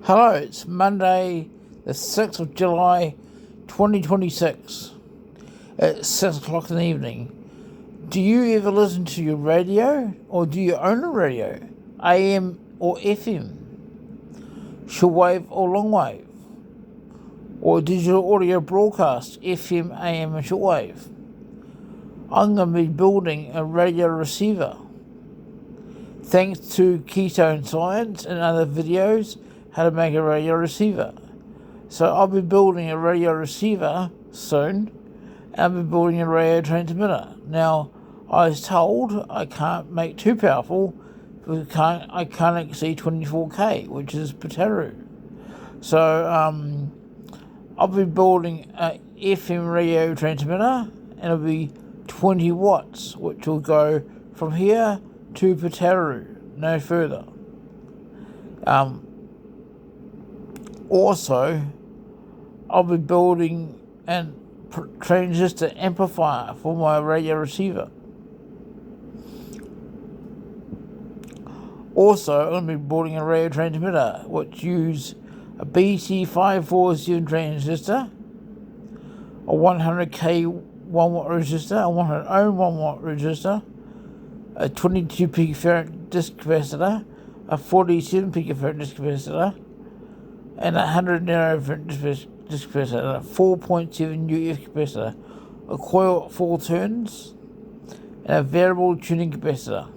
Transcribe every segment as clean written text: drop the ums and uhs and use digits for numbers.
Hello, it's Monday, the 6th of July, 2026. It's 6 o'clock in the evening. Do you ever listen to your radio, or do you own a radio? AM or FM? Shortwave or longwave? Or digital audio broadcast, FM, AM and shortwave? I'm going to be building a radio receiver. Thanks to Keystone Science and other videos, how to make a radio receiver. So I'll be building a radio receiver soon, and I'll be building a radio transmitter. Now, I was told I can't make too powerful because I can't exceed 24K, which is Pataru. So I'll be building a FM radio transmitter, and it'll be 20 watts, which will go from here to Pataru, no further. Also, I'll be building a transistor amplifier for my radio receiver. Also, I'm going to be building a radio transmitter which uses a BT547 transistor, a 100K 1 watt resistor, a 100 ohm 1 watt resistor, a 22 picofarad disc capacitor, a 47 picofarad disc capacitor, and a 100 nanofarad disc capacitor, a 4.7 UF capacitor, a coil at 4 turns, and a variable tuning capacitor.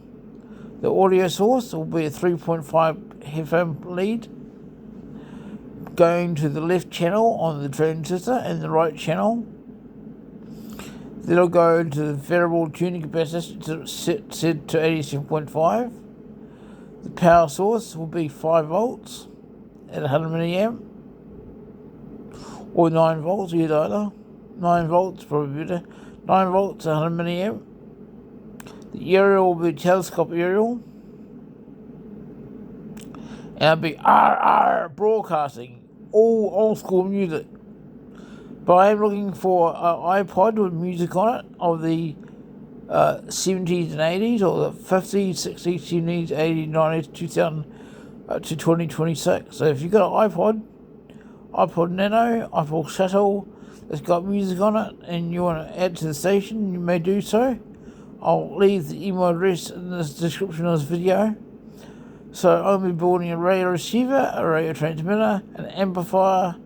The audio source will be a 3.5 headphone lead going to the left channel on the transistor and the right channel. Then it'll go to the variable tuning capacitor set to 87.5. The power source will be 5 volts at 100 milliamp or 9 volts, either. 9 volts probably better. 9 volts at 100 milliamp. The aerial will be telescope aerial, and it'll be RR broadcasting all old school music. But I am looking for an iPod with music on it of the 70s and 80s, or the 50s, 60s, 70s, 80s, 90s, 2000 to 2026. So if you've got an iPod Nano, iPod Shuttle that's got music on it, and you want to add to the station, you may do so. I'll leave the email address in the description of this video. So I'll be building a radio receiver, a radio transmitter, an amplifier,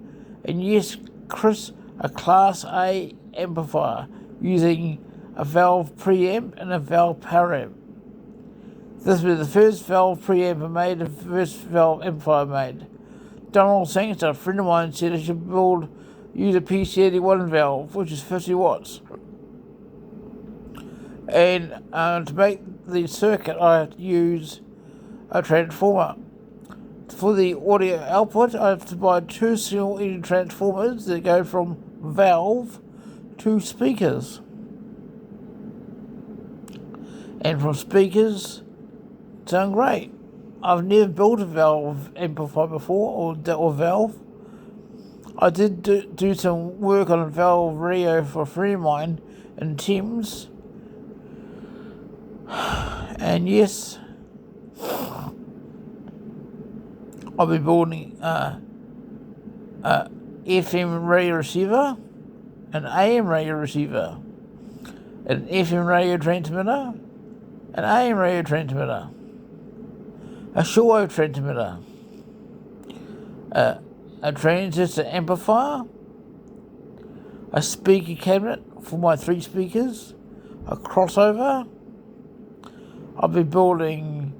and yes, Chris, a Class A amplifier using a valve preamp and a valve power amp. This will be the first valve preamp I made, the first valve amplifier made. Donald Sangster, a friend of mine, said I should use a PC81 valve, which is 50 watts. And to make the circuit, I have to use a transformer. For the audio output, I have to buy 2 single ended transformers that go from valve to speakers. And from speakers, sound great. I've never built a valve amplifier before, or valve. I did do some work on a valve radio for a friend of mine in Thames. And yes, I'll be building a FM radio receiver, an AM radio receiver, an FM radio transmitter, an AM radio transmitter, a shortwave transmitter, a transistor amplifier, a speaker cabinet for my 3 speakers, a crossover. I'll be building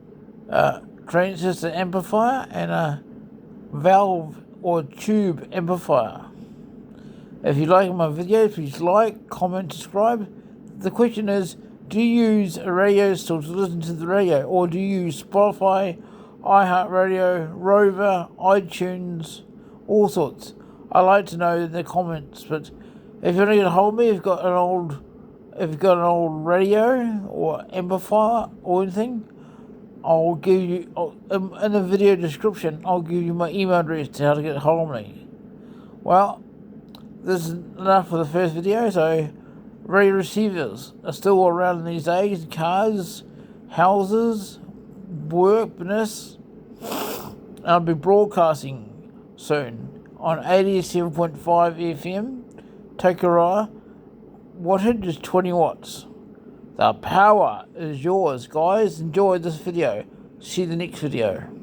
a transistor amplifier and a valve or tube amplifier. If you like my video, please like, comment, subscribe. The question is, do you use a radio still to listen to the radio, or do you use Spotify, iHeartRadio, Rover, iTunes, all sorts? I like to know in the comments. But if you want to get a hold of me, if you've got an old radio or amplifier or anything, I'll give you, in the video description, I'll give you my email address to how to get a hold of me. Well, this is enough for the first video. So radio receivers are still around these days, cars, houses, work, business. I'll be broadcasting soon on 87.5 FM. Tokoroa, wattage is 20 watts. The power is yours, guys. Enjoy this video. See you in the next video.